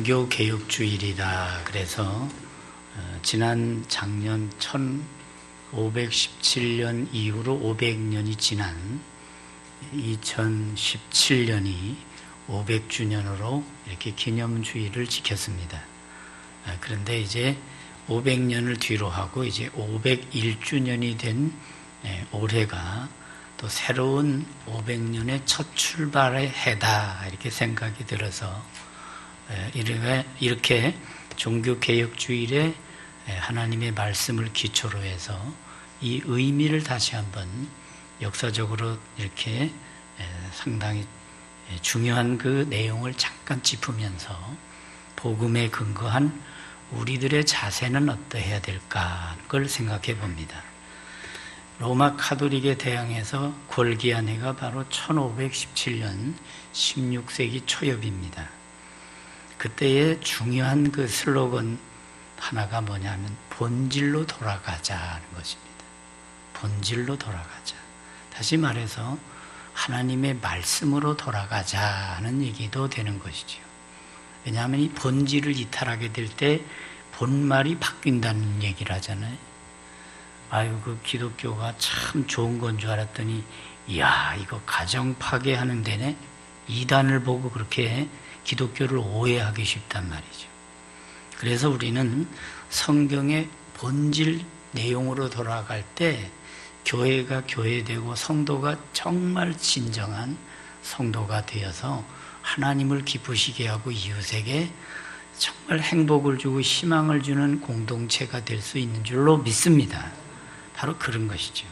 종교개혁주일이다. 그래서 지난 작년 1517년 이후로 500년이 지난 2017년이 500주년으로 이렇게 기념주일을 지켰습니다. 그런데 이제 500년을 뒤로 하고 이제 501주년이 된 올해가 또 새로운 500년의 첫 출발의 해다 이렇게 생각이 들어서 이렇게 종교개혁주일에 하나님의 말씀을 기초로 해서 이 의미를 다시 한번 역사적으로 이렇게 상당히 중요한 그 내용을 잠깐 짚으면서 복음에 근거한 우리들의 자세는 어떠해야 될까 그걸 생각해 봅니다. 로마 카톨릭에 대항해서 골기한 해가 바로 1517년 16세기 초엽입니다. 그때의 중요한 그 슬로건 하나가 뭐냐면 본질로 돌아가자는 것입니다. 본질로 돌아가자. 다시 말해서 하나님의 말씀으로 돌아가자는 얘기도 되는 것이지요. 왜냐하면 이 본질을 이탈하게 될 때 본말이 바뀐다는 얘기를 하잖아요. 아유, 그 기독교가 참 좋은 건 줄 알았더니 이야, 이거 가정 파괴하는 데네. 이단을 보고 그렇게 기독교를 오해하기 쉽단 말이죠. 그래서 우리는 성경의 본질 내용으로 돌아갈 때 교회가 교회되고 성도가 정말 진정한 성도가 되어서 하나님을 기쁘시게 하고 이웃에게 정말 행복을 주고 희망을 주는 공동체가 될 수 있는 줄로 믿습니다. 바로 그런 것이죠.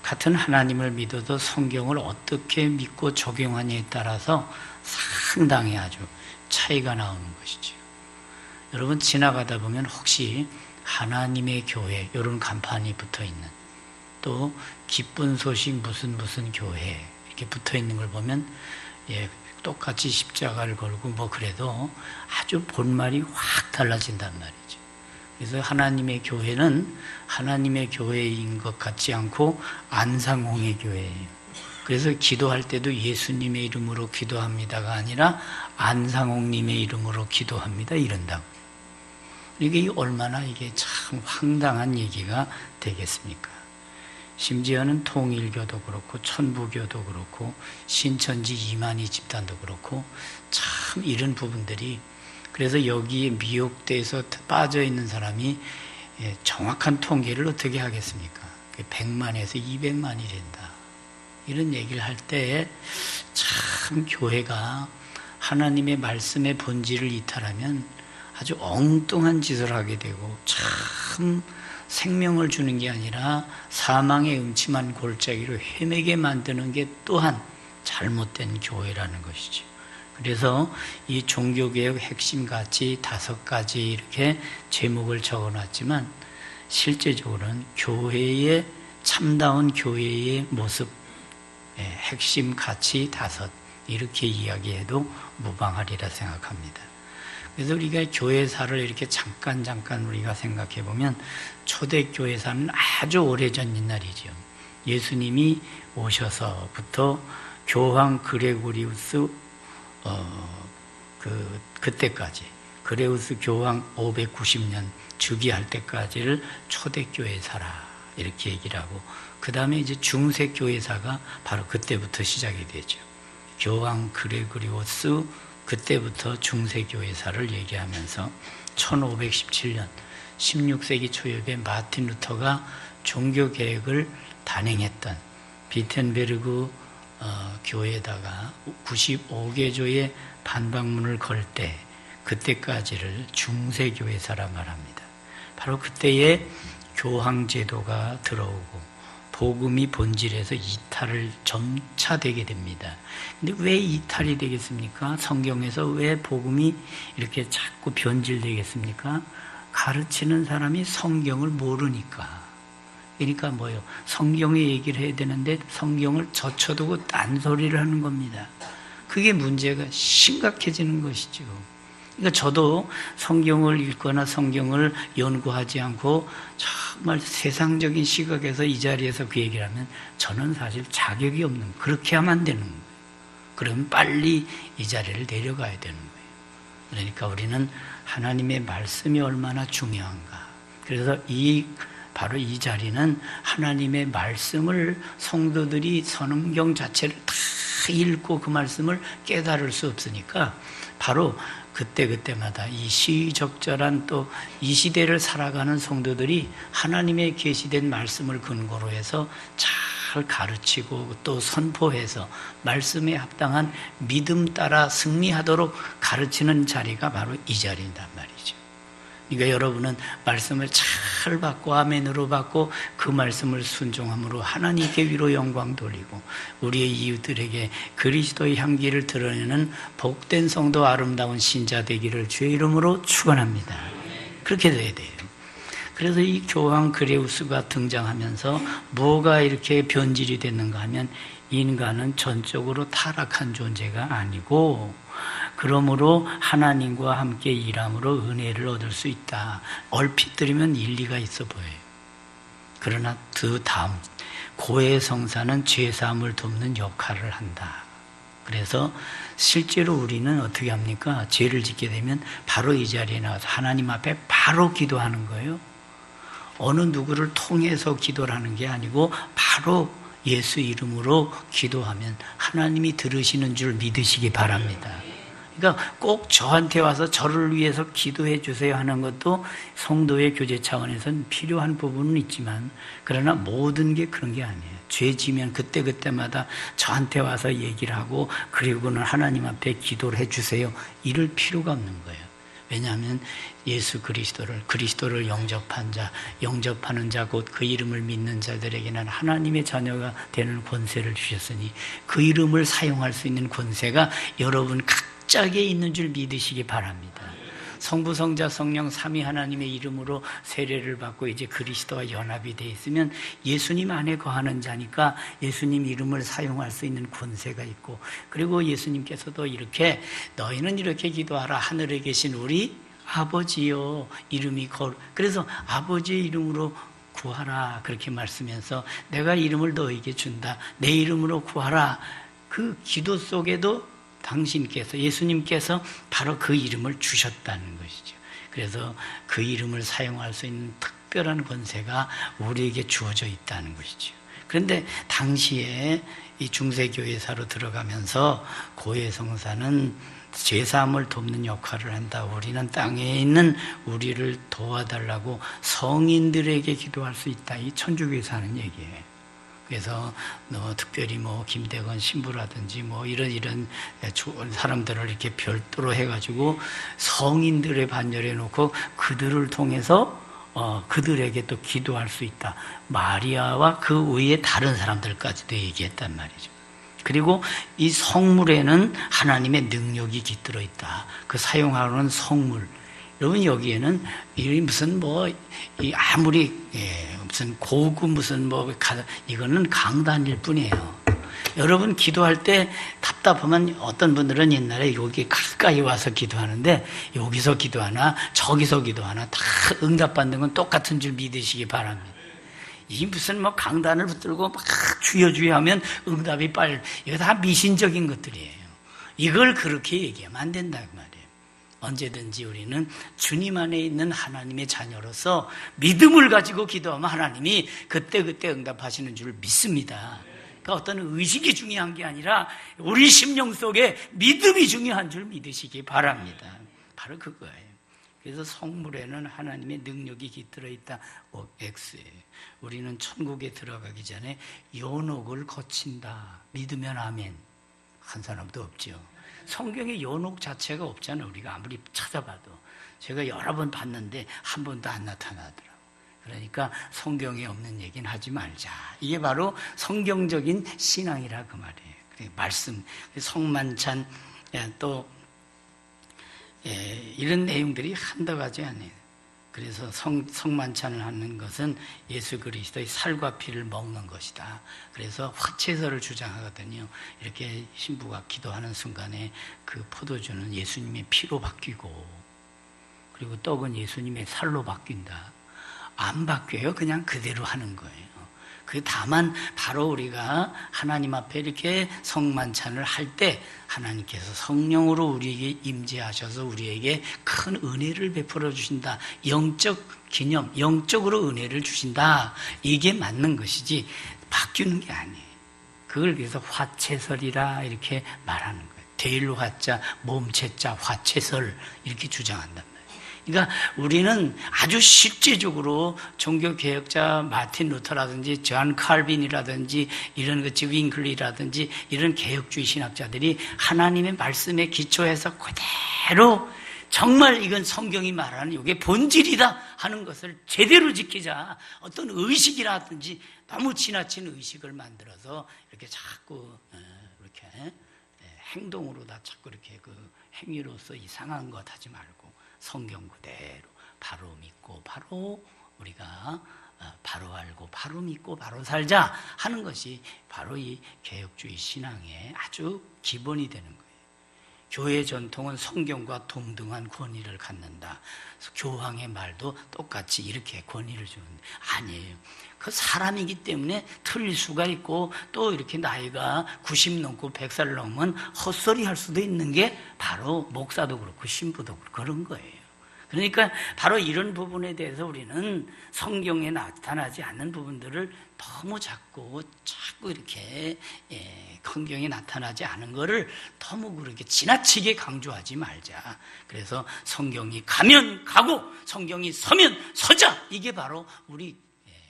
같은 하나님을 믿어도 성경을 어떻게 믿고 적용하냐에 따라서 상당히 아주 차이가 나오는 것이죠. 여러분 지나가다 보면 혹시 하나님의 교회 이런 간판이 붙어있는 또 기쁜 소식 무슨 교회 이렇게 붙어있는 걸 보면 똑같이 십자가를 걸고 뭐 그래도 아주 본말이 확 달라진단 말이죠. 그래서 하나님의 교회는 하나님의 교회인 것 같지 않고 안상홍의 교회예요. 그래서 기도할 때도 예수님의 이름으로 기도합니다가 아니라 안상홍님의 이름으로 기도합니다 이런다고. 이게 얼마나 이게 참 황당한 얘기가 되겠습니까? 심지어는 통일교도 그렇고 천부교도 그렇고 신천지 이만희 집단도 그렇고 참 이런 부분들이 그래서 여기에 미혹돼서 빠져있는 사람이 정확한 통계를 어떻게 하겠습니까? 100만에서 200만이 된다. 이런 얘기를 할 때 참 교회가 하나님의 말씀의 본질을 이탈하면 아주 엉뚱한 짓을 하게 되고 참 생명을 주는 게 아니라 사망의 음침한 골짜기로 헤매게 만드는 게 또한 잘못된 교회라는 것이죠. 그래서 이 종교개혁 핵심 가치 5가지 이렇게 제목을 적어놨지만 실제적으로는 교회의 참다운 교회의 모습 핵심 가치 5 이렇게 이야기해도 무방하리라 생각합니다. 그래서 우리가 교회사를 이렇게 잠깐 우리가 생각해 보면 초대교회사는 아주 오래전 옛날이죠. 예수님이 오셔서부터 교황 그레고리우스 그때까지 그레우스 교황 590년 즉위할 때까지를 초대교회사라 이렇게 얘기를 하고 그 다음에 이제 중세교회사가 바로 그때부터 시작이 되죠. 교황 그레고리우스 그때부터 중세교회사를 얘기하면서 1517년 16세기 초엽에 마틴 루터가 종교개혁을 단행했던 비텐베르그 교회에다가 95개조의 반박문을 걸 때 그때까지를 중세교회사라 말합니다. 바로 그때에 교황제도가 들어오고 복음이 본질에서 이탈을 점차 되게 됩니다. 근데 왜 이탈이 되겠습니까? 성경에서 왜 복음이 이렇게 자꾸 변질되겠습니까? 가르치는 사람이 성경을 모르니까. 그러니까 뭐예요? 성경의 얘기를 해야 되는데 성경을 젖혀두고 딴소리를 하는 겁니다. 그게 문제가 심각해지는 것이죠. 그러니까 저도 성경을 읽거나 성경을 연구하지 않고 정말 세상적인 시각에서 이 자리에서 그 얘기를 하면 저는 사실 자격이 없는, 그렇게 하면 안 되는 거예요. 그러면 빨리 이 자리를 내려가야 되는 거예요. 그러니까 우리는 하나님의 말씀이 얼마나 중요한가. 그래서 바로 이 자리는 하나님의 말씀을 성도들이 성경 자체를 다 읽고 그 말씀을 깨달을 수 없으니까 바로 그때마다 이 시적절한 또 이 시대를 살아가는 성도들이 하나님의 계시된 말씀을 근거로 해서 잘 가르치고 또 선포해서 말씀에 합당한 믿음 따라 승리하도록 가르치는 자리가 바로 이 자리란 말이죠. 그러니까 여러분은 말씀을 잘 받고 아멘으로 받고 그 말씀을 순종함으로 하나님께 위로 영광 돌리고 우리의 이웃들에게 그리스도의 향기를 드러내는 복된 성도 아름다운 신자 되기를 주의 이름으로 축원합니다. 그렇게 돼야 돼요. 그래서 이 교황 그레우스가 등장하면서 뭐가 이렇게 변질이 됐는가 하면 인간은 전적으로 타락한 존재가 아니고 그러므로 하나님과 함께 일함으로 은혜를 얻을 수 있다. 얼핏 들으면 일리가 있어 보여요. 그러나 그 다음 고해 성사는 죄사함을 돕는 역할을 한다. 그래서 실제로 우리는 어떻게 합니까? 죄를 짓게 되면 바로 이 자리에 나와서 하나님 앞에 바로 기도하는 거예요. 어느 누구를 통해서 기도를 하는 게 아니고 바로 예수 이름으로 기도하면 하나님이 들으시는 줄 믿으시기 바랍니다. 그러니까 꼭 저한테 와서 저를 위해서 기도해 주세요 하는 것도 성도의 교제 차원에서는 필요한 부분은 있지만 그러나 모든 게 그런 게 아니에요. 죄 지면 그때마다 저한테 와서 얘기를 하고 그리고는 하나님 앞에 기도를 해 주세요 이럴 필요가 없는 거예요. 왜냐하면 예수 그리스도를 영접한 자, 영접하는 자 곧 그 이름을 믿는 자들에게는 하나님의 자녀가 되는 권세를 주셨으니 그 이름을 사용할 수 있는 권세가 여러분 각자에게 있는 줄 믿으시기 바랍니다. 성부, 성자, 성령 삼위 하나님의 이름으로 세례를 받고 이제 그리스도와 연합이 되어 있으면 예수님 안에 거하는 자니까 예수님 이름을 사용할 수 있는 권세가 있고 그리고 예수님께서도 이렇게 너희는 이렇게 기도하라 하늘에 계신 우리 아버지요 이름이 그래서 아버지의 이름으로 구하라 그렇게 말씀하면서 내가 이름을 너에게 준다 내 이름으로 구하라 그 기도 속에도 당신께서 예수님께서 바로 그 이름을 주셨다는 것이죠. 그래서 그 이름을 사용할 수 있는 특별한 권세가 우리에게 주어져 있다는 것이죠. 그런데 당시에 이 중세교회사로 들어가면서 고해성사는 죄사함을 돕는 역할을 한다. 우리는 땅에 있는 우리를 도와달라고 성인들에게 기도할 수 있다. 이 천주교에서 하는 얘기예요. 그래서 특별히 김대건 신부라든지 이런 사람들을 이렇게 별도로 해가지고 성인들의 반열에 놓고 그들을 통해서 그들에게 또 기도할 수 있다. 마리아와 그 외에 다른 사람들까지도 얘기했단 말이죠. 그리고 이 성물에는 하나님의 능력이 깃들어 있다. 그 사용하는 성물. 여러분 여기에는 무슨 아무리 무슨 고급 무슨 이거는 강단일 뿐이에요. 여러분 기도할 때 답답하면 어떤 분들은 옛날에 여기 가까이 와서 기도하는데 여기서 기도하나 저기서 기도하나 다 응답받는 건 똑같은 줄 믿으시기 바랍니다. 이 무슨 강단을 붙들고 막 주여 하면 응답이 빨리 이거 다 미신적인 것들이에요. 이걸 그렇게 얘기하면 안 된다 그 말이에요. 언제든지 우리는 주님 안에 있는 하나님의 자녀로서 믿음을 가지고 기도하면 하나님이 그때 응답하시는 줄 믿습니다. 그러니까 어떤 의식이 중요한 게 아니라 우리 심령 속에 믿음이 중요한 줄 믿으시기 바랍니다. 바로 그거예요. 그래서 성물에는 하나님의 능력이 깃들어 있다. X예요. 우리는 천국에 들어가기 전에 연옥을 거친다. 믿으면 아멘. 한 사람도 없죠. 성경에 연옥 자체가 없잖아요. 우리가 아무리 찾아봐도. 제가 여러 번 봤는데 한 번도 안 나타나더라고요. 그러니까 성경에 없는 얘기는 하지 말자. 이게 바로 성경적인 신앙이라 그 말이에요. 말씀, 성만찬, 또 이런 내용들이 한두 가지 아니에요. 그래서 성만찬을 하는 것은 예수 그리스도의 살과 피를 먹는 것이다. 그래서 화채설을 주장하거든요. 이렇게 신부가 기도하는 순간에 그 포도주는 예수님의 피로 바뀌고 그리고 떡은 예수님의 살로 바뀐다. 안 바뀌어요. 그냥 그대로 하는 거예요. 그 다만 바로 우리가 하나님 앞에 이렇게 성만찬을 할 때 하나님께서 성령으로 우리에게 임재하셔서 우리에게 큰 은혜를 베풀어 주신다. 영적 기념, 영적으로 은혜를 주신다. 이게 맞는 것이지 바뀌는 게 아니에요. 그걸 그래서 화채설이라 이렇게 말하는 거예요. 대일화자, 몸체자, 화채설 이렇게 주장한단 말이에요. 그러니까 우리는 아주 실제적으로 종교개혁자 마틴 루터라든지 존 칼빈이라든지 이런 것이 윙클리라든지 이런 개혁주의 신학자들이 하나님의 말씀에 기초해서 그대로 정말 이건 성경이 말하는 이게 본질이다 하는 것을 제대로 지키자. 어떤 의식이라든지 너무 지나친 의식을 만들어서 이렇게 자꾸 이렇게 행동으로 다 자꾸 이렇게 그 행위로서 이상한 것 하지 말고 성경 그대로 바로 믿고 바로 우리가 바로 알고 바로 믿고 바로 살자 하는 것이 바로 이 개혁주의 신앙의 아주 기본이 되는 거예요. 교회 전통은 성경과 동등한 권위를 갖는다. 교황의 말도 똑같이 이렇게 권위를 주는데 아니에요. 그 사람이기 때문에 틀릴 수가 있고 또 이렇게 나이가 90 넘고 100살 넘으면 헛소리 할 수도 있는 게 바로 목사도 그렇고 신부도 그렇고 그런 거예요. 그러니까 바로 이런 부분에 대해서 우리는 성경에 나타나지 않는 부분들을 너무 자꾸 이렇게 성경에 나타나지 않은 거를 너무 그렇게 지나치게 강조하지 말자. 그래서 성경이 가면 가고 성경이 서면 서자. 이게 바로 우리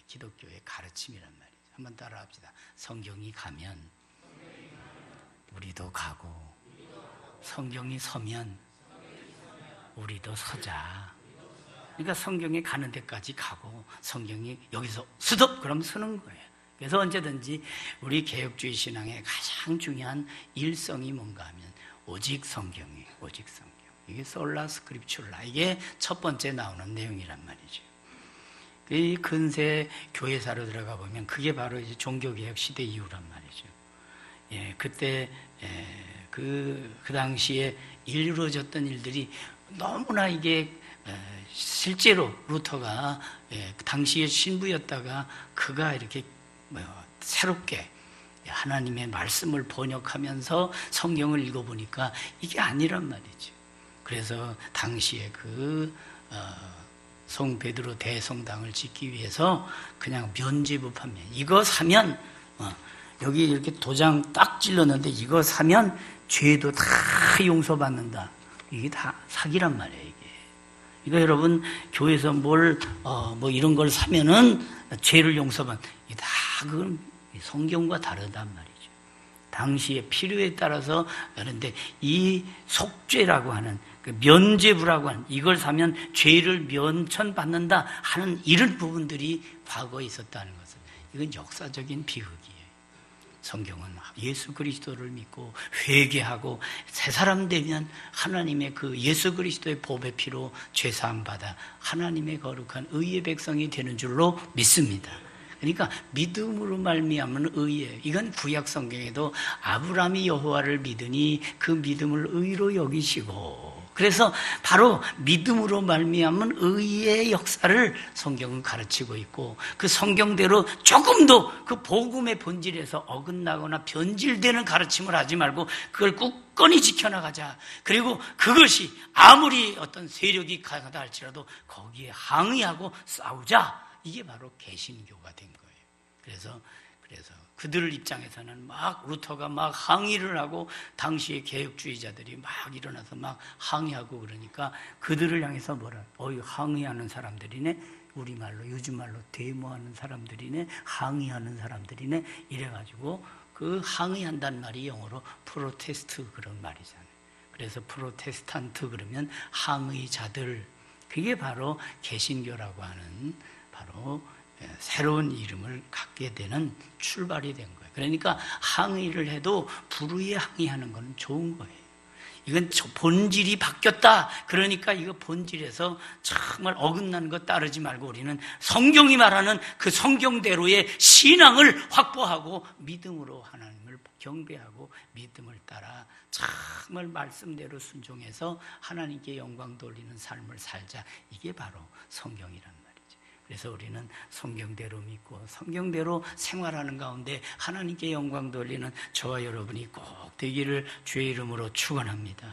기독교의 가르침이란 말이죠. 한번 따라합시다. 성경이 가면 우리도 가고 성경이 서면 우리도 서자. 그러니까 성경에 가는 데까지 가고 성경이 여기서 스톱 그럼 서는 거예요. 그래서 언제든지 우리 개혁주의 신앙의 가장 중요한 일성이 뭔가 하면 오직 성경이에요. 오직 성경. 이게 솔라 스크립츄라. 이게 첫 번째 나오는 내용이란 말이죠. 이 근세 교회사로 들어가 보면 그게 바로 이제 종교개혁 시대 이후란 말이죠. 그때 그 당시에 이루어졌던 일들이 너무나 이게 실제로 루터가 당시의 신부였다가 그가 이렇게 새롭게 하나님의 말씀을 번역하면서 성경을 읽어보니까 이게 아니란 말이죠. 그래서 당시에 송 베드로 대성당을 짓기 위해서 그냥 면죄부 판매. 이거 사면 여기 이렇게 도장 딱 찔렀는데 이거 사면 죄도 다 용서받는다. 이게 다 사기란 말이에요, 이게. 이거 여러분, 교회에서 뭐 이런 걸 사면은 죄를 용서받는, 이게 다 그건 성경과 다르단 말이죠. 당시의 필요에 따라서, 그런데 이 속죄라고 하는, 면죄부라고 하는, 이걸 사면 죄를 면천받는다 하는 이런 부분들이 과거에 있었다는 것은, 이건 역사적인 비극이에요. 성경은 예수 그리스도를 믿고 회개하고 새 사람 되면 하나님의 그 예수 그리스도의 보배 피로 죄사함 받아 하나님의 거룩한 의의 백성이 되는 줄로 믿습니다. 그러니까 믿음으로 말미암은 의예요. 이건 구약 성경에도 아브라함이 여호와를 믿으니 그 믿음을 의로 여기시고, 그래서 바로 믿음으로 말미암은 의의 역사를 성경은 가르치고 있고, 그 성경대로 조금도 그 복음의 본질에서 어긋나거나 변질되는 가르침을 하지 말고 그걸 굳건히 지켜나가자. 그리고 그것이 아무리 어떤 세력이 강하다 할지라도 거기에 항의하고 싸우자. 이게 바로 개신교가 된 거예요. 그래서 그들 입장에서는 막 루터가 막 항의를 하고 당시의 개혁주의자들이 막 일어나서 막 항의하고 그러니까 그들을 향해서 뭐라? 항의하는 사람들이네. 우리말로 요즘말로 데모하는 사람들이네. 항의하는 사람들이네. 이래가지고 그 항의한다는 말이 영어로 프로테스트 그런 말이잖아요. 그래서 프로테스탄트 그러면 항의자들. 그게 바로 개신교라고 하는 바로 새로운 이름을 갖게 되는 출발이 된 거예요. 그러니까 항의를 해도 불의에 항의하는 건 좋은 거예요. 이건 본질이 바뀌었다. 그러니까 이거 본질에서 정말 어긋난 것 따르지 말고 우리는 성경이 말하는 그 성경대로의 신앙을 확보하고 믿음으로 하나님을 경배하고 믿음을 따라 정말 말씀대로 순종해서 하나님께 영광 돌리는 삶을 살자. 이게 바로 성경이란 말이죠. 그래서 우리는 성경대로 믿고 성경대로 생활하는 가운데 하나님께 영광 돌리는 저와 여러분이 꼭 되기를 주의 이름으로 축원합니다.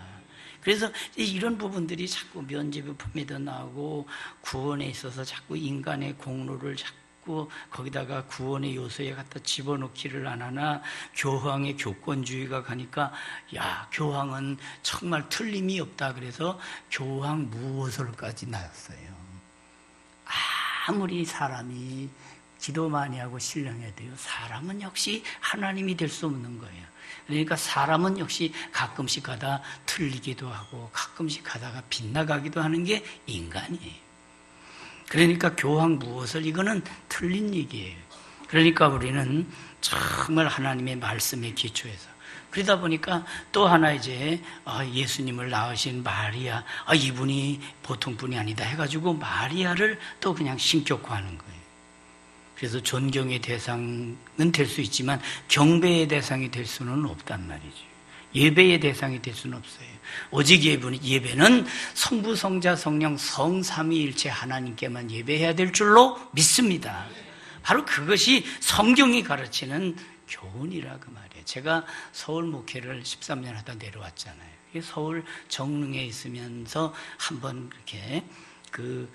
그래서 이런 부분들이 자꾸 면죄부품에도 나오고 구원에 있어서 자꾸 인간의 공로를 자꾸 거기다가 구원의 요소에 갖다 집어넣기를 안 하나 교황의 교권주의가 가니까 야, 교황은 정말 틀림이 없다. 그래서 교황 무호설까지 나왔어요. 아무리 사람이 기도 많이 하고 신령해도요, 사람은 역시 하나님이 될 수 없는 거예요. 그러니까 사람은 역시 가끔씩 가다 틀리기도 하고 가끔씩 가다가 빗나가기도 하는 게 인간이에요. 그러니까 교황 무엇을, 이거는 틀린 얘기예요. 그러니까 우리는 정말 하나님의 말씀에 기초해서, 그러다 보니까 또 하나 이제 예수님을 낳으신 마리아, 이분이 보통 분이 아니다 해가지고 마리아를 또 그냥 신격화하는 거예요. 그래서 존경의 대상은 될 수 있지만 경배의 대상이 될 수는 없단 말이죠. 예배의 대상이 될 수는 없어요. 오직 예배는 성부, 성자, 성령, 성삼위일체 하나님께만 예배해야 될 줄로 믿습니다. 바로 그것이 성경이 가르치는 교훈이라 그 말이에요. 제가 서울 목회를 13년 하다 내려왔잖아요. 서울 정릉에 있으면서 한번 이렇게 그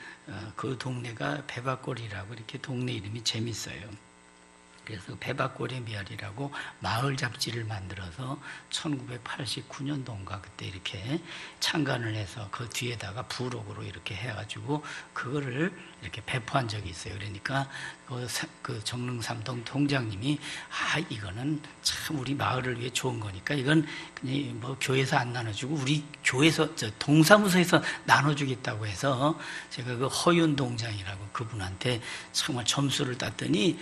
동네가 배박골이라고, 이렇게 동네 이름이 재밌어요. 그래서 배박골의 미알이라고 마을 잡지를 만들어서 1989년도인가 그때 이렇게 창간을 해서 그 뒤에다가 부록으로 이렇게 해가지고 그거를 이렇게 배포한 적이 있어요. 그러니까 그 정릉 삼동 동장님이 이거는 참 우리 마을을 위해 좋은 거니까 이건 그냥 뭐 교회에서 안 나눠주고 우리 교회에서 동사무소에서 나눠주겠다고 해서 제가 그 허윤 동장이라고 그분한테 정말 점수를 땄더니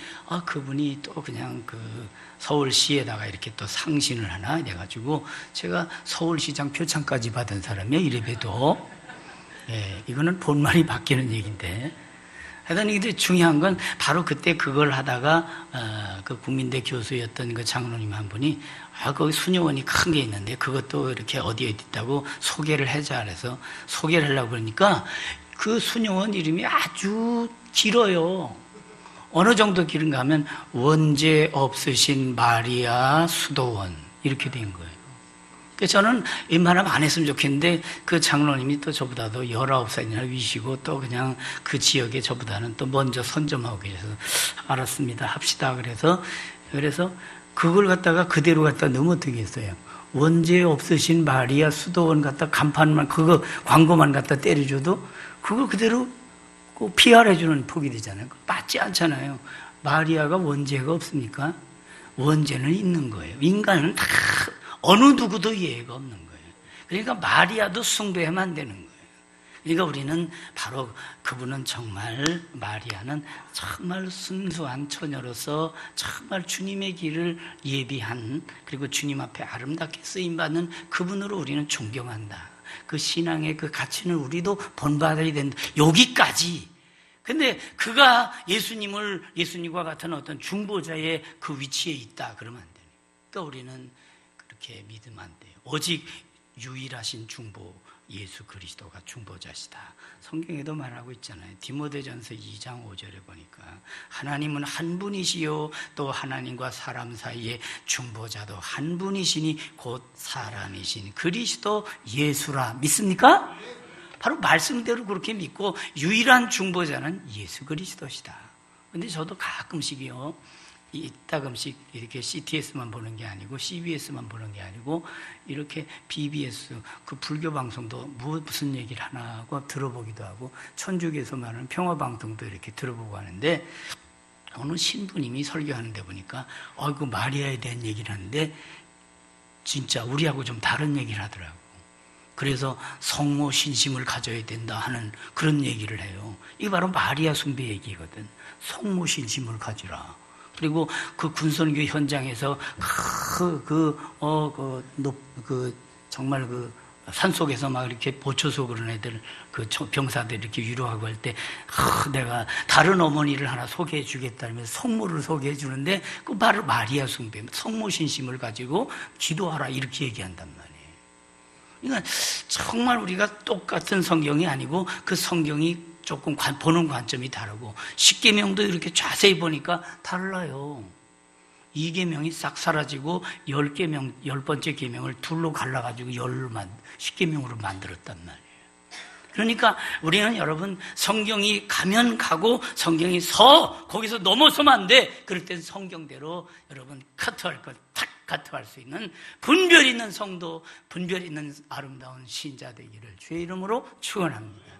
그분이 또 그냥 그 서울시에다가 이렇게 또 상신을 하나 해가지고 제가 서울시장 표창까지 받은 사람이에요. 이래봬도. 이거는 본말이 바뀌는 얘기인데. 하여튼 근데 중요한 건 바로 그때 그걸 하다가 그 국민대 교수였던 그 장로님 한 분이 거기 수녀원이 큰 게 있는데 그것도 이렇게 어디에 있다고 소개를 해자 그래서 소개를 하려고 그러니까 그 수녀원 이름이 아주 길어요. 어느 정도 길은가 하면 원죄 없으신 마리아 수도원 이렇게 된 거예요. 그래서 저는 웬만하면 안 했으면 좋겠는데 그 장로님이 또 저보다도 19살이나 위시고 또 그냥 그 지역에 저보다는 또 먼저 선점하고 계셔서 알았습니다. 합시다. 그래서 그걸 갖다가 그대로 갖다 넣으면 어떻게 했어요? 원죄 없으신 마리아 수도원 갖다 간판만 그거 광고만 갖다 때려줘도 그걸 그대로 PR해주는 폭이 되잖아요. 맞지 않잖아요. 마리아가 원죄가 없습니까? 원죄는 있는 거예요. 인간은 다 어느 누구도 이해가 없는 거예요. 그러니까 마리아도 숭배하면 안 되는 거예요. 그러니까 우리는 바로 그분은 정말, 마리아는 정말 순수한 처녀로서 정말 주님의 길을 예비한, 그리고 주님 앞에 아름답게 쓰임받는 그분으로 우리는 존경한다. 그 신앙의 그 가치는 우리도 본받아야 된다. 여기까지. 근데 그가 예수님과 같은 어떤 중보자의 그 위치에 있다 그러면 안 되니까. 그러니까 우리는 그렇게 믿으면 안 돼요. 오직 유일하신 중보 예수 그리스도가 중보자시다. 성경에도 말하고 있잖아요. 디모데전서 2장 5절에 보니까 하나님은 한 분이시요 또 하나님과 사람 사이에 중보자도 한 분이시니 곧 사람이신 그리스도 예수라. 믿습니까? 바로 말씀대로 그렇게 믿고 유일한 중보자는 예수 그리스도시다. 근데 저도 가끔씩이요, 이따금씩 이렇게 CTS만 보는 게 아니고 CBS만 보는 게 아니고 이렇게 BBS 그 불교 방송도 무슨 얘기를 하나 하고 들어보기도 하고 천주교에서 말하는 평화방송도 이렇게 들어보고 하는데 어느 신부님이 설교하는데 보니까 그 마리아에 대한 얘기를 하는데 진짜 우리하고 좀 다른 얘기를 하더라고. 그래서 성모 신심을 가져야 된다 하는 그런 얘기를 해요. 이게 바로 마리아 숭배 얘기거든. 성모 신심을 가지라. 그리고 그 군선교 현장에서 정말 그 산속에서 막 이렇게 보초소 그런 애들, 그 병사들 이렇게 위로하고 할 때, 내가 다른 어머니를 하나 소개해 주겠다면서 성모를 소개해 주는데, 그 바로 마리아 숭배, 성모 신심을 가지고 기도하라 이렇게 얘기한단 말이에요. 그러니까 정말 우리가 똑같은 성경이 아니고 그 성경이 조금 보는 관점이 다르고, 십계명도 이렇게 자세히 보니까 달라요. 2계명이 싹 사라지고 10번째 계명을 둘로 갈라가지고 10계명으로 만들었단 말이에요. 그러니까 우리는 여러분, 성경이 가면 가고 성경이 거기서 넘어서면 안 돼. 그럴 땐 성경대로 여러분 카트할 것 탁 카트할 수 있는 분별 있는 성도, 분별 있는 아름다운 신자 되기를 주의 이름으로 축원합니다.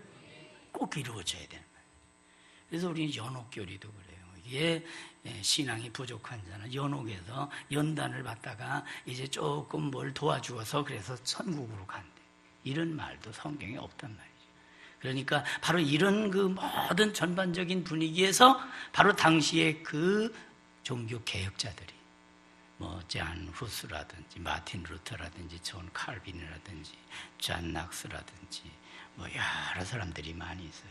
꼭 이루어져야 되는 거예요. 그래서 우리는 연옥교리도 그래요. 이게 신앙이 부족한 자는 연옥에서 연단을 받다가 이제 조금 뭘 도와주어서 그래서 천국으로 간대. 이런 말도 성경에 없단 말이에요. 그러니까 바로 이런 그 모든 전반적인 분위기에서 바로 당시에 그 종교 개혁자들이 잔 후스라든지 마틴 루터라든지 존 칼빈이라든지 존 낙스라든지 여러 사람들이 많이 있어요.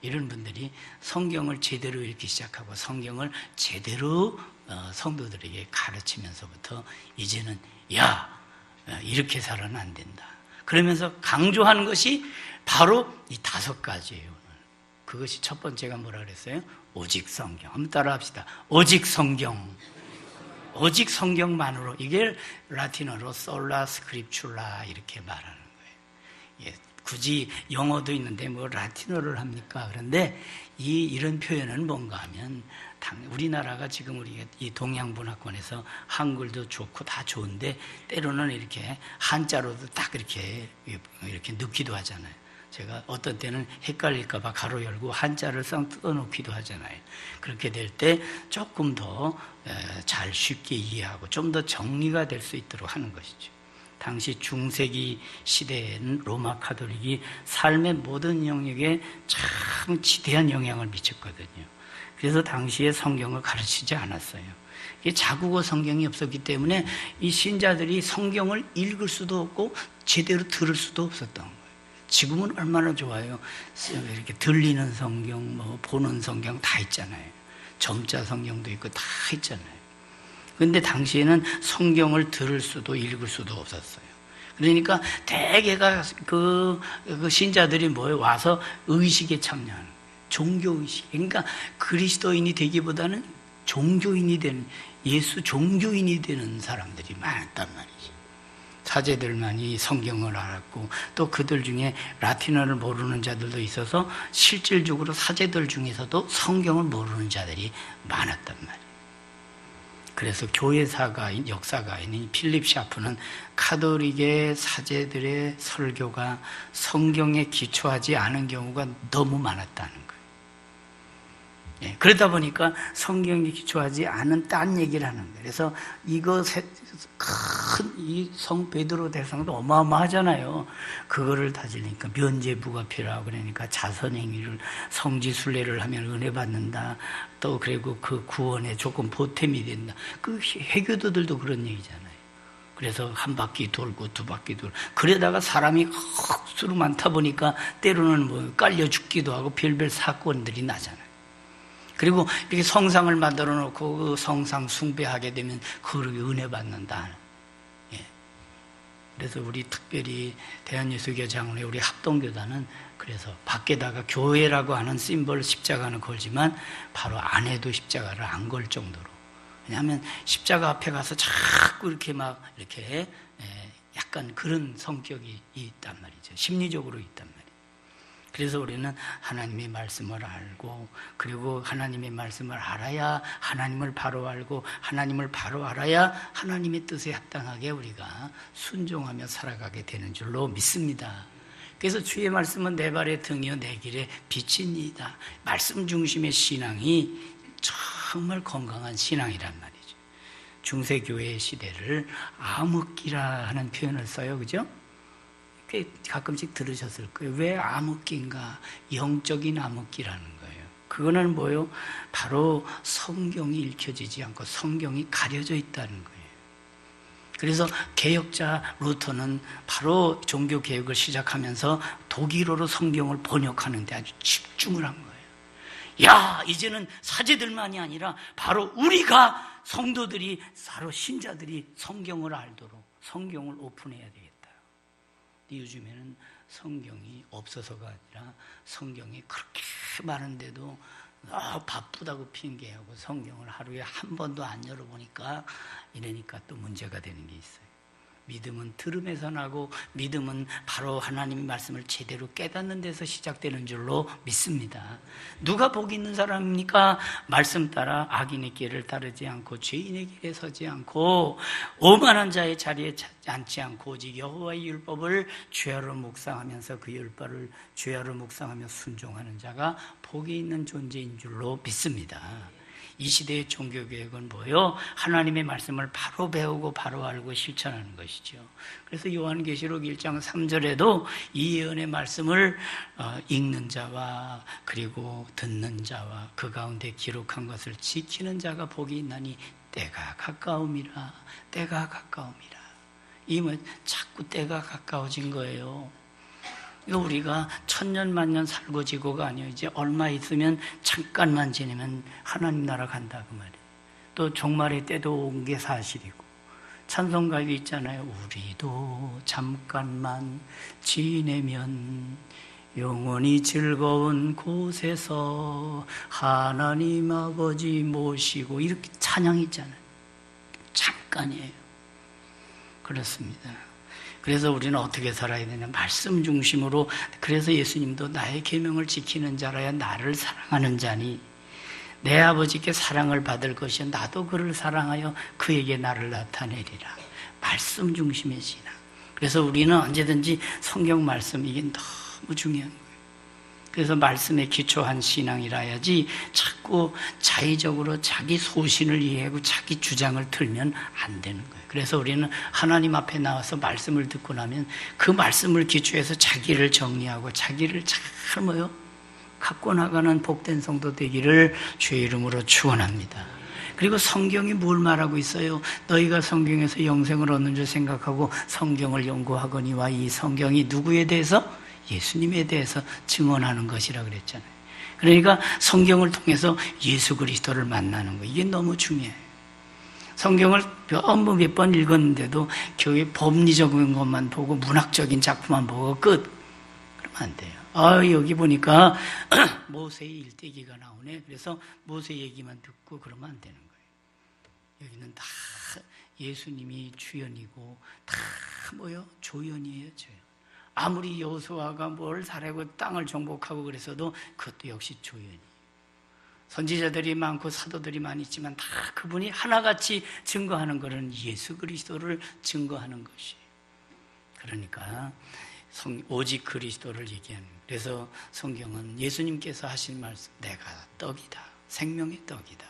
이런 분들이 성경을 제대로 읽기 시작하고 성경을 제대로 성도들에게 가르치면서부터 이제는 이렇게 살아는 안 된다. 그러면서 강조하는 것이 바로 이 5가지예요. 그것이 첫 번째가 뭐라 그랬어요? 오직 성경. 한번 따라 합시다. 오직 성경. 오직 성경만으로. 이게 라틴어로 솔라 스크립출라 이렇게 말하는 거예요. 굳이 영어도 있는데 라틴어를 합니까? 그런데 이런 표현은 뭔가 하면 우리나라가 지금 우리 이 동양문화권에서 한글도 좋고 다 좋은데 때로는 이렇게 한자로도 딱 이렇게 넣기도 하잖아요. 제가 어떤 때는 헷갈릴까봐 가로 열고 한자를 싹 뜯어놓기도 하잖아요. 그렇게 될 때 조금 더 잘 쉽게 이해하고 좀 더 정리가 될 수 있도록 하는 것이죠. 당시 중세기 시대에는 로마 가톨릭이 삶의 모든 영역에 참 지대한 영향을 미쳤거든요. 그래서 당시에 성경을 가르치지 않았어요. 자국어 성경이 없었기 때문에 이 신자들이 성경을 읽을 수도 없고 제대로 들을 수도 없었던 거예요. 지금은 얼마나 좋아요. 이렇게 들리는 성경, 보는 성경 다 있잖아요. 점자 성경도 있고 다 있잖아요. 그런데 당시에는 성경을 들을 수도 읽을 수도 없었어요. 그러니까 대개가 그 신자들이 와서 의식에 참여하는 거예요. 종교의식. 그러니까 그리스도인이 되기보다는 종교인이 되는, 예수 종교인이 되는 사람들이 많았단 말이죠. 사제들만이 성경을 알았고 또 그들 중에 라틴어를 모르는 자들도 있어서 실질적으로 사제들 중에서도 성경을 모르는 자들이 많았단 말이에요. 그래서 교회사가인, 역사가인 필립 샤프는 카톨릭의 사제들의 설교가 성경에 기초하지 않은 경우가 너무 많았다는 거예요. 그러다 보니까 성경에 기초하지 않은 딴 얘기를 하는 거예요. 그래서 이 성 베드로 대상도 어마어마하잖아요. 그거를 다지니까 면죄부가 필요하고 그러니까 자선행위를 성지순례를 하면 은혜 받는다. 또 그리고 그 구원에 조금 보탬이 된다. 그 해교도들도 그런 얘기잖아요. 그래서 한 바퀴 돌고 두 바퀴 돌고 그러다가 사람이 수로 많다 보니까 때로는 깔려 죽기도 하고 별별 사건들이 나잖아요. 그리고 이렇게 성상을 만들어 놓고 그 성상 숭배하게 되면 그렇게 은혜 받는다. 그래서 우리 특별히 대한예수교 장로회 우리 합동교단은 그래서 밖에다가 교회라고 하는 심벌 십자가는 걸지만 바로 안에도 십자가를 안 걸 정도로. 왜냐하면 십자가 앞에 가서 자꾸 이렇게 약간 그런 성격이 있단 말이죠. 심리적으로 있단 말이에요. 그래서 우리는 하나님의 말씀을 알고 그리고 하나님의 말씀을 알아야 하나님을 바로 알고 하나님을 바로 알아야 하나님의 뜻에 합당하게 우리가 순종하며 살아가게 되는 줄로 믿습니다. 그래서 주의 말씀은 내 발의 등이요 내 길의 빛입니다. 말씀 중심의 신앙이 정말 건강한 신앙이란 말이죠. 중세교회의 시대를 암흑기라 하는 표현을 써요. 그죠? 가끔씩 들으셨을 거예요. 왜 암흑기인가? 영적인 암흑기라는 거예요. 그거는 뭐예요? 바로 성경이 읽혀지지 않고 성경이 가려져 있다는 거예요. 그래서 개혁자 루터는 바로 종교개혁을 시작하면서 독일어로 성경을 번역하는 데 아주 집중을 한 거예요. 이제는 사제들만이 아니라 바로 우리가 성도들이 바로 신자들이 성경을 알도록 성경을 오픈해야 되겠다. 요즘에는 성경이 없어서가 아니라 성경이 그렇게 많은데도 바쁘다고 핑계하고 성경을 하루에 한 번도 안 열어보니까 이러니까 또 문제가 되는 게 있어요. 믿음은 들음에서 나고 믿음은 바로 하나님의 말씀을 제대로 깨닫는 데서 시작되는 줄로 믿습니다. 누가 복 있는 사람입니까? 말씀 따라 악인의 길을 따르지 않고 죄인의 길에 서지 않고 오만한 자의 자리에 앉지 않고 오직 여호와의 율법을 주야로 묵상하면서 그 율법을 주야로 묵상하며 순종하는 자가 복이 있는 존재인 줄로 믿습니다. 이 시대의 종교개혁은 뭐예요? 하나님의 말씀을 바로 배우고 바로 알고 실천하는 것이죠. 그래서 요한계시록 1장 3절에도 이 예언의 말씀을 읽는 자와 그리고 듣는 자와 그 가운데 기록한 것을 지키는 자가 복이 있나니 때가 가까움이라. 때가 가까움이라. 이면 자꾸 때가 가까워진 거예요. 우리가 천년 만년 살고 지고가 아니에요. 이제 얼마 있으면 잠깐만 지내면 하나님 나라 간다 그 말이에요. 또 종말의 때도 온 게 사실이고 찬송가에 있잖아요. 우리도 잠깐만 지내면 영원히 즐거운 곳에서 하나님 아버지 모시고 이렇게 찬양이 있잖아요. 잠깐이에요. 그렇습니다. 그래서 우리는 어떻게 살아야 되냐? 말씀 중심으로. 그래서 예수님도 나의 계명을 지키는 자라야 나를 사랑하는 자니 내 아버지께 사랑을 받을 것이요 나도 그를 사랑하여 그에게 나를 나타내리라. 말씀 중심의 신앙. 그래서 우리는 언제든지 성경 말씀, 이게 너무 중요한 거예요. 그래서 말씀에 기초한 신앙이라 해야지 자꾸 자의적으로 자기 소신을 이해하고 자기 주장을 틀면 안 되는 거예요. 그래서 우리는 하나님 앞에 나와서 말씀을 듣고 나면 그 말씀을 기초해서 자기를 정리하고 자기를 잘 갖고 나가는 복된 성도 되기를 주의 이름으로 축원합니다. 그리고 성경이 뭘 말하고 있어요? 너희가 성경에서 영생을 얻는 줄 생각하고 성경을 연구하거니와 이 성경이 누구에 대해서? 예수님에 대해서 증언하는 것이라 그랬잖아요. 그러니까 성경을 통해서 예수 그리스도를 만나는 거, 이게 너무 중요해요. 성경을 몇 번 읽었는데도 교회 법리적인 것만 보고 문학적인 작품만 보고 끝. 그러면 안 돼요. 여기 보니까 모세의 일대기가 나오네. 그래서 모세 얘기만 듣고 그러면 안 되는 거예요. 여기는 다 예수님이 주연이고 다 조연이에요, 조연. 아무리 여호수아가 뭘 잘하고 땅을 정복하고 그랬어도 그것도 역시 조연이에요. 선지자들이 많고 사도들이 많이 있지만 다 그분이 하나같이 증거하는 것은 예수 그리스도를 증거하는 것이에요. 그러니까 오직 그리스도를 얘기하는 거예요. 그래서 성경은 예수님께서 하신 말씀, 내가 떡이다, 생명의 떡이다,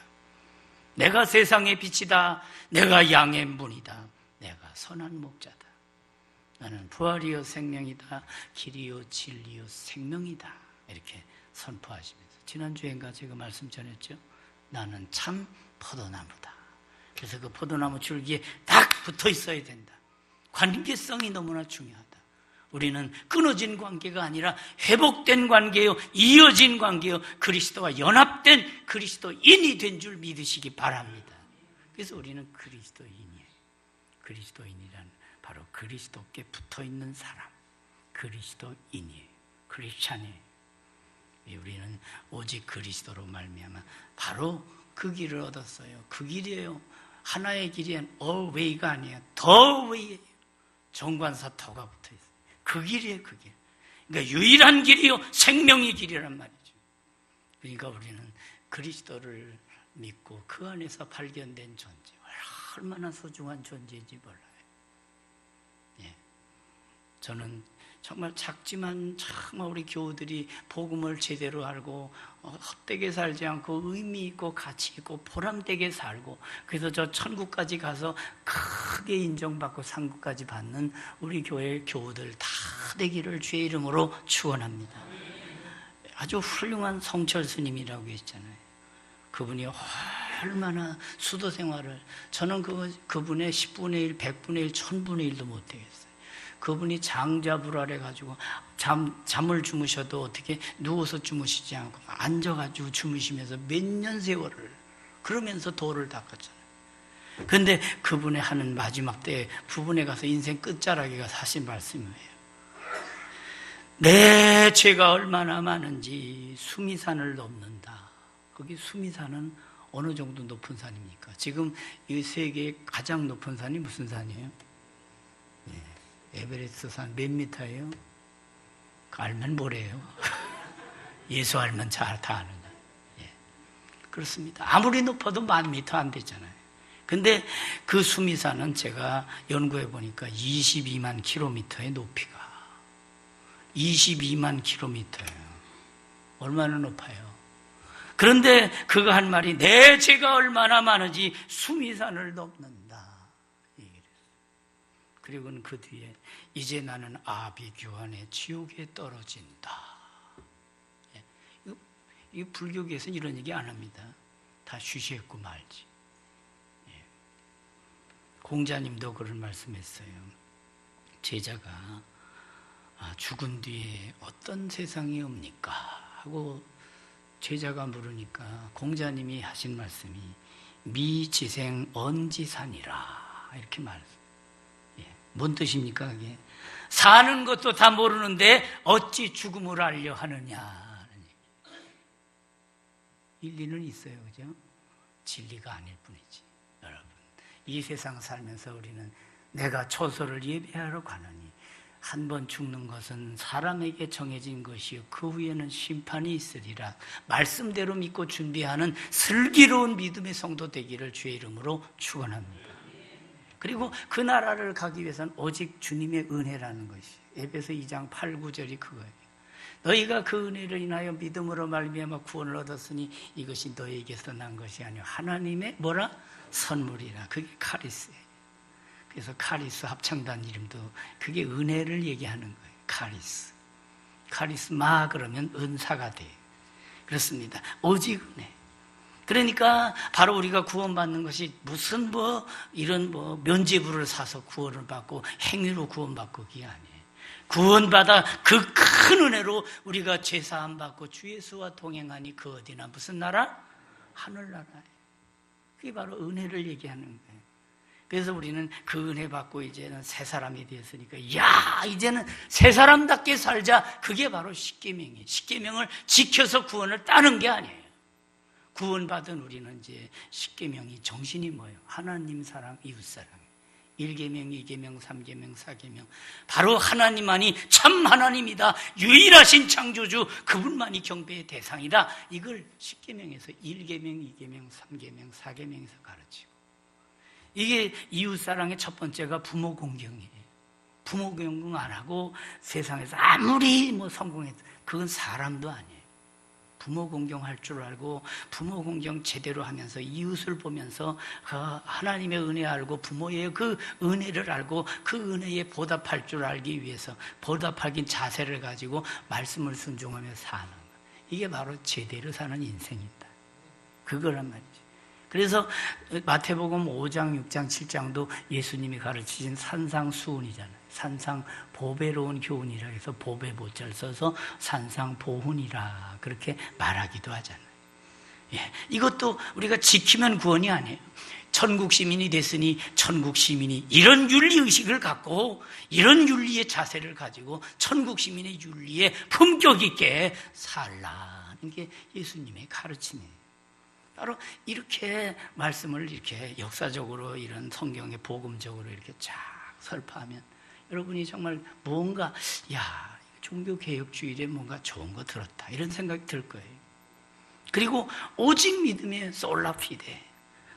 내가 세상의 빛이다, 내가 양의 문이다, 내가 선한 목자다, 나는 부활이요 생명이다, 길이요 진리요 생명이다, 이렇게 선포하시면서 지난주엔가 제가 말씀 전했죠. 나는 참 포도나무다. 그래서 그 포도나무 줄기에 딱 붙어 있어야 된다. 관계성이 너무나 중요하다. 우리는 끊어진 관계가 아니라 회복된 관계요, 이어진 관계요, 그리스도와 연합된 그리스도인이 된 줄 믿으시기 바랍니다. 그래서 우리는 그리스도인이에요. 그리스도인이란 바로 그리스도께 붙어있는 사람, 그리스도인이에요. 크리스찬이에요. 우리는 오직 그리스도로 말미암아 바로 그 길을 얻었어요. 그 길이에요. 하나의 길이 all way가 아니에요. the way예요. 정관사 더가 붙어있어요. 그 길이에요, 그 길. 그러니까 유일한 길이요, 생명의 길이란 말이죠. 그러니까 우리는 그리스도를 믿고 그 안에서 발견된 존재, 얼마나 소중한 존재인지 몰라요. 예. 저는 정말 작지만 정말 우리 교우들이 복음을 제대로 알고 헛되게 살지 않고 의미 있고 가치 있고 보람되게 살고, 그래서 저 천국까지 가서 크게 인정받고 상급까지 받는 우리 교회 교우들 다 되기를 주의 이름으로 축원합니다. 아주 훌륭한 성철 스님이라고 계시잖아요. 그분이 얼마나 수도 생활을, 저는 그분의 10분의 1, 100분의 1, 1000분의 1도 못 되겠어요. 그분이 장자불알해 가지고 잠을 주무셔도 어떻게 누워서 주무시지 않고 앉아가지고 주무시면서 몇 년 세월을 그러면서 도를 닦았잖아요. 그런데 그분의 하는 마지막 때 부분에 가서 인생 끝자락에 가서 하신 말씀이에요. 내 죄가 얼마나 많은지 수미산을 넘는다. 거기 수미산은 어느 정도 높은 산입니까? 지금 이 세계의 가장 높은 산이 무슨 산이에요? 에베레스트 산 몇 미터예요? 알면 뭐래요? 예수 알면 다 아는 거예요. 그렇습니다. 아무리 높아도 10,000m 안 되잖아요. 근데 그 수미산은 제가 연구해 보니까 22만 킬로미터의 높이가 22만 킬로미터예요. 얼마나 높아요? 그런데 그가 한 말이 내 죄가 얼마나 많은지 수미산을 넘는다. 그리고는 그 뒤에 이제 나는 아비규환의 지옥에 떨어진다. 이 불교계에서는 이런 얘기 안 합니다. 다 쉬쉬했고 말지. 공자님도 그런 말씀했어요. 제자가 죽은 뒤에 어떤 세상이 옵니까? 하고 제자가 물으니까 공자님이 하신 말씀이 미지생 언지산이라 이렇게 말했어요. 뭔 뜻입니까? 그게 사는 것도 다 모르는데 어찌 죽음을 알려 하느냐. 일리는 있어요, 그죠? 진리가 아닐 뿐이지. 여러분, 이 세상 살면서 우리는 내가 초소를 예배하러 가느니 한 번 죽는 것은 사람에게 정해진 것이요 그 후에는 심판이 있으리라. 말씀대로 믿고 준비하는 슬기로운 믿음의 성도 되기를 주의 이름으로 축원합니다. 그리고 그 나라를 가기 위해서는 오직 주님의 은혜라는 것이 에베소 2장 8, 9절이 그거예요. 너희가 그 은혜를 인하여 믿음으로 말미암아 구원을 얻었으니 이것이 너희에게서 난 것이 아니요 하나님의 뭐라? 선물이라. 그게 카리스예요. 그래서 카리스 합창단 이름도 그게 은혜를 얘기하는 거예요. 카리스. 카리스마 그러면 은사가 돼요. 그렇습니다. 오직 은혜. 그러니까 바로 우리가 구원받는 것이 무슨 이런 면죄부를 사서 구원을 받고 행위로 구원받고 그게 아니에요. 구원받아 그 큰 은혜로 우리가 죄사함 받고 주 예수와 동행하니 그 어디나 무슨 나라? 하늘나라예요. 그게 바로 은혜를 얘기하는 거예요. 그래서 우리는 그 은혜 받고 이제는 새 사람이 되었으니까 이제는 새 사람답게 살자. 그게 바로 십계명이에요. 십계명을 지켜서 구원을 따는 게 아니에요. 구원받은 우리는 이제 십계명이 정신이 뭐예요? 하나님 사랑, 이웃 사랑. 1계명, 2계명, 3계명, 4계명. 바로 하나님만이 참 하나님이다. 유일하신 창조주 그분만이 경배의 대상이다. 이걸 십계명에서 1계명, 2계명, 3계명, 4계명에서 가르치고. 이게 이웃사랑의 첫 번째가 부모 공경이에요. 부모 공경 안 하고 세상에서 아무리 성공해도 그건 사람도 아니에요. 부모 공경할 줄 알고 부모 공경 제대로 하면서 이웃을 보면서 하나님의 은혜 알고 부모의 그 은혜를 알고 그 은혜에 보답할 줄 알기 위해서 보답하긴 자세를 가지고 말씀을 순종하며 사는 것. 이게 바로 제대로 사는 인생이다. 그거란 말이죠. 그래서 마태복음 5장, 6장, 7장도 예수님이 가르치신 산상수훈이잖아요. 산상보배로운 교훈이라 해서 보배 보자를 써서 산상보훈이라 그렇게 말하기도 하잖아요. 이것도 우리가 지키면 구원이 아니에요. 천국 시민이 됐으니 천국 시민이 이런 윤리의식을 갖고 이런 윤리의 자세를 가지고 천국 시민의 윤리에 품격 있게 살라는 게 예수님의 가르침이에요. 바로 이렇게 말씀을 이렇게 역사적으로 이런 성경의 복음적으로 이렇게 쫙 설파하면 여러분이 정말 무언가 종교개혁주의에 뭔가 좋은 거 들었다 이런 생각이 들 거예요. 그리고 오직 믿음의 솔라피데.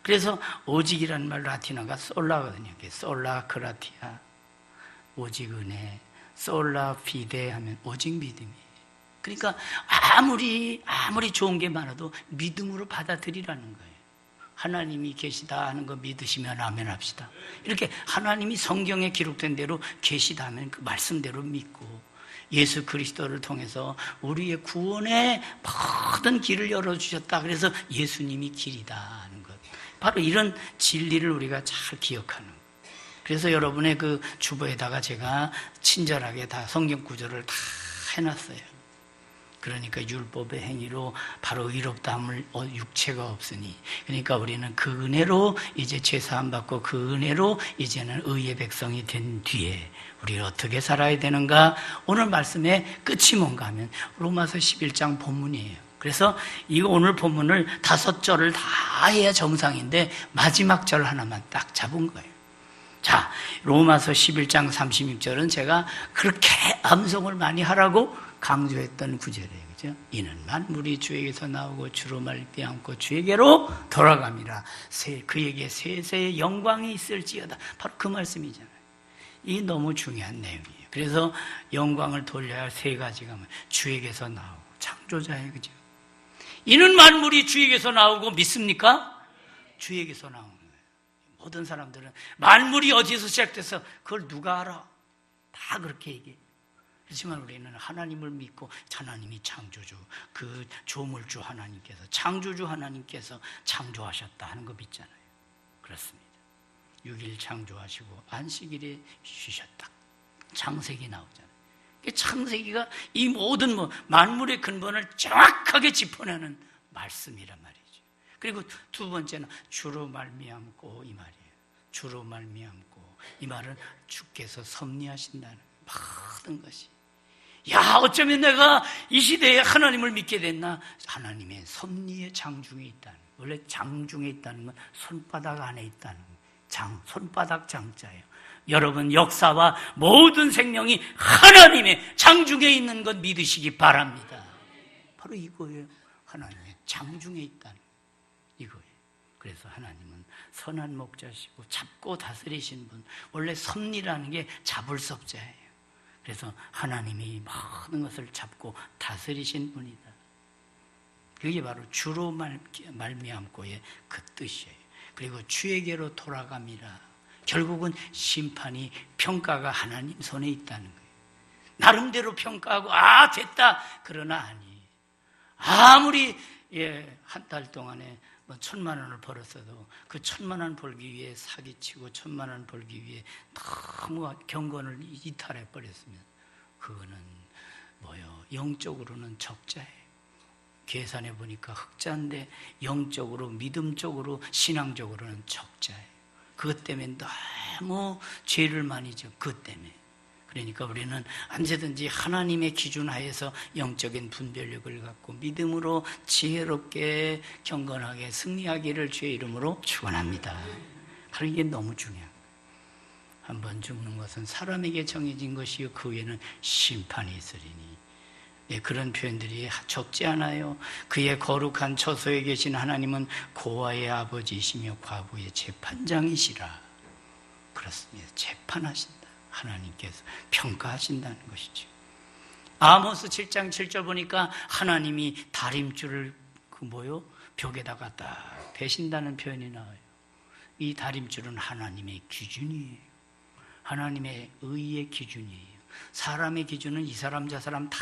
그래서 오직이라는 말 라틴어가 솔라거든요. 솔라 그라티아 오직 은혜, 솔라피데 하면 오직 믿음이에요. 그러니까 아무리 좋은 게 많아도 믿음으로 받아들이라는 거예요. 하나님이 계시다 하는 거 믿으시면 아멘 합시다. 이렇게 하나님이 성경에 기록된 대로 계시다 하면 그 말씀대로 믿고 예수 그리스도를 통해서 우리의 구원의 모든 길을 열어주셨다. 그래서 예수님이 길이다 하는 것. 바로 이런 진리를 우리가 잘 기억하는 거예요. 그래서 여러분의 그 주보에다가 제가 친절하게 다 성경 구절을 다 해놨어요. 그러니까 율법의 행위로 바로 의롭다 함을 육체가 없으니, 그러니까 우리는 그 은혜로 이제 죄사함 받고 그 은혜로 이제는 의의 백성이 된 뒤에 우리 어떻게 살아야 되는가? 오늘 말씀의 끝이 뭔가 하면 로마서 11장 본문이에요. 그래서 이 오늘 본문을 5절을 다 해야 정상인데 마지막 절 하나만 딱 잡은 거예요. 자, 로마서 11장 36절은 제가 그렇게 암송을 많이 하라고 강조했던 구절이에요. 그죠? 이는 만물이 주에게서 나오고 주로 말미암고 주에게로 돌아갑니다. 그에게 세세의 영광이 있을지어다. 바로 그 말씀이잖아요. 이 너무 중요한 내용이에요. 그래서 영광을 돌려야 할 3가지가 주에게서 나오고 창조자예요. 그죠? 이는 만물이 주에게서 나오고 믿습니까? 주에게서 나오는 거예요. 모든 사람들은 만물이 어디서 시작돼서 그걸 누가 알아? 다 그렇게 얘기해요. 그렇지만 우리는 하나님을 믿고 하나님이 창조주, 그 조물주 하나님께서, 창조주 하나님께서 창조하셨다 하는 거 믿잖아요. 그렇습니다. 6일 창조하시고 안식일에 쉬셨다. 창세기 나오잖아요. 창세기가 이 모든 만물의 근본을 정확하게 짚어내는 말씀이란 말이죠. 그리고 2번째는 주로 말미암고 이 말이에요. 주로 말미암고, 이 말은 주께서 섭리하신다는 모든 것이. 야, 어쩌면 내가 이 시대에 하나님을 믿게 됐나? 하나님의 섭리의 장중에 있다는, 원래 장중에 있다는 건 손바닥 안에 있다는 장, 손바닥 장자예요. 여러분 역사와 모든 생명이 하나님의 장중에 있는 것 믿으시기 바랍니다. 바로 이거예요. 하나님의 장중에 있다는 이거예요. 그래서 하나님은 선한 목자시고 잡고 다스리신 분, 원래 섭리라는 게 잡을 섭자예요. 그래서 하나님이 모든 것을 잡고 다스리신 분이다. 그게 바로 주로 말미암고의 그 뜻이에요. 그리고 주에게로 돌아갑니다. 결국은 심판이, 평가가 하나님 손에 있다는 거예요. 나름대로 평가하고 됐다 그러나 아니. 아무리 한 달 동안에 1,000만 원을 벌었어도 그 1,000만 원 벌기 위해 사기치고 1,000만 원 벌기 위해 너무 경건을 이탈해 버렸으면 그거는 영적으로는 적자예요. 계산해 보니까 흑자인데 영적으로, 믿음적으로, 신앙적으로는 적자예요. 그것 때문에 너무 죄를 많이 져. 그것 때문에. 그러니까 우리는 언제든지 하나님의 기준 하에서 영적인 분별력을 갖고 믿음으로 지혜롭게 경건하게 승리하기를 주의 이름으로 축원합니다. 바로 이게 너무 중요한 거예요. 한번 죽는 것은 사람에게 정해진 것이요 그 후에는 심판이 있으리니. 그런 표현들이 적지 않아요. 그의 거룩한 처소에 계신 하나님은 고아의 아버지이시며 과부의 재판장이시라. 그렇습니다. 재판하신다. 하나님께서 평가하신다는 것이죠. 아모스 7장 7절 보니까 하나님이 다림줄을 벽에다가 딱 대신다는 표현이 나와요. 이 다림줄은 하나님의 기준이에요. 하나님의 의의 기준이에요. 사람의 기준은 이 사람 저 사람 다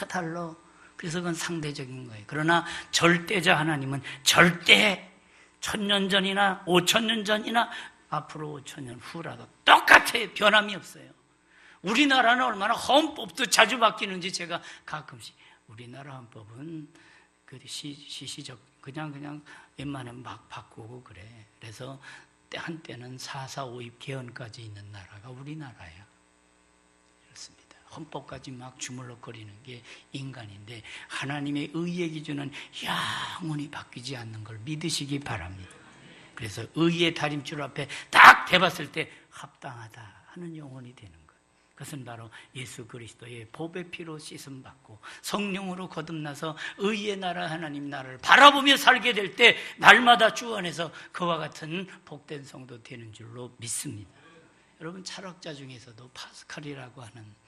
달라. 그래서 그건 상대적인 거예요. 그러나 절대자 하나님은 절대 1,000년 전이나 5,000년 전이나 앞으로 5,000년 후라도 똑같아요. 변함이 없어요. 우리나라는 얼마나 헌법도 자주 바뀌는지 제가 가끔씩, 우리나라 헌법은 시시적 그냥 웬만하면 막 바꾸고 그래. 그래서 한때는 4.4 5.입 개헌까지 있는 나라가 우리나라야. 그렇습니다. 헌법까지 막 주물럭거리는 게 인간인데 하나님의 의의 기준은 영원히 바뀌지 않는 걸 믿으시기 바랍니다. 그래서 의의 다림줄 앞에 딱 대봤을 때 합당하다 하는 영혼이 되는 것. 그것은 바로 예수 그리스도의 보배 피로 씻음 받고 성령으로 거듭나서 의의 나라 하나님 나라를 바라보며 살게 될 때 날마다 주 안에서 그와 같은 복된 성도 되는 줄로 믿습니다. 여러분 철학자 중에서도 파스칼이라고 하는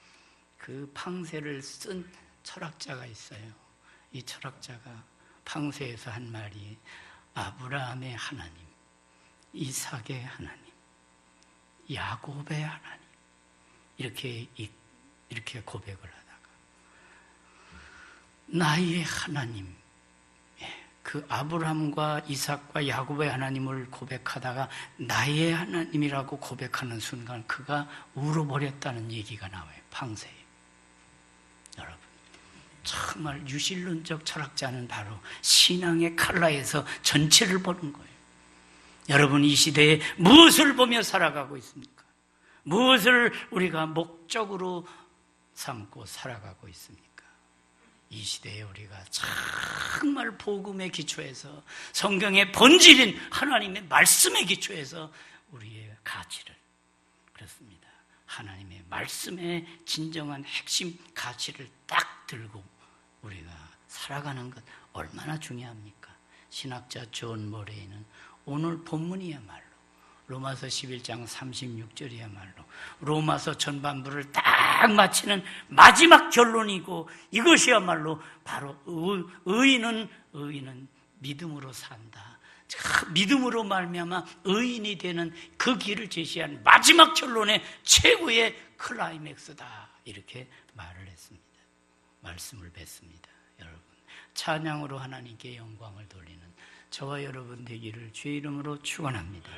그 팡세를 쓴 철학자가 있어요. 이 철학자가 팡세에서 한 말이 아브라함의 하나님, 이삭의 하나님, 야곱의 하나님, 이렇게 고백을 하다가 나의 하나님, 그 아브라함과 이삭과 야곱의 하나님을 고백하다가 나의 하나님이라고 고백하는 순간 그가 울어버렸다는 얘기가 나와요. 팡세에. 여러분, 정말 유실론적 철학자는 바로 신앙의 칼라에서 전체를 보는 거예요. 여러분, 이 시대에 무엇을 보며 살아가고 있습니까? 무엇을 우리가 목적으로 삼고 살아가고 있습니까? 이 시대에 우리가 정말 복음의 기초에서, 성경의 본질인 하나님의 말씀의 기초에서 우리의 가치를, 그렇습니다, 하나님의 말씀의 진정한 핵심 가치를 딱 들고 우리가 살아가는 것 얼마나 중요합니까? 신학자 존 모레이는 오늘 본문이야말로, 로마서 11장 36절이야말로 로마서 전반부를 딱 마치는 마지막 결론이고, 이것이야말로 바로 의인은 믿음으로 산다, 믿음으로 말미암아 의인이 되는 그 길을 제시한 마지막 결론의 최고의 클라이맥스다, 이렇게 말을 했습니다. 말씀을 뱉습니다. 여러분, 찬양으로 하나님께 영광을 돌리는 저와 여러분 되기를 주의 이름으로 축원합니다.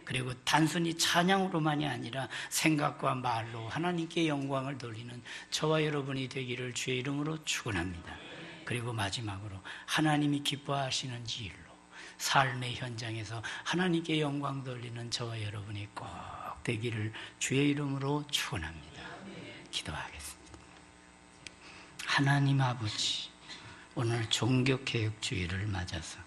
그리고 단순히 찬양으로만이 아니라 생각과 말로 하나님께 영광을 돌리는 저와 여러분이 되기를 주의 이름으로 축원합니다. 그리고 마지막으로 하나님이 기뻐하시는 일로 삶의 현장에서 하나님께 영광 돌리는 저와 여러분이 꼭 되기를 주의 이름으로 축원합니다. 기도하겠습니다. 하나님 아버지, 오늘 종교개혁주의를 맞아서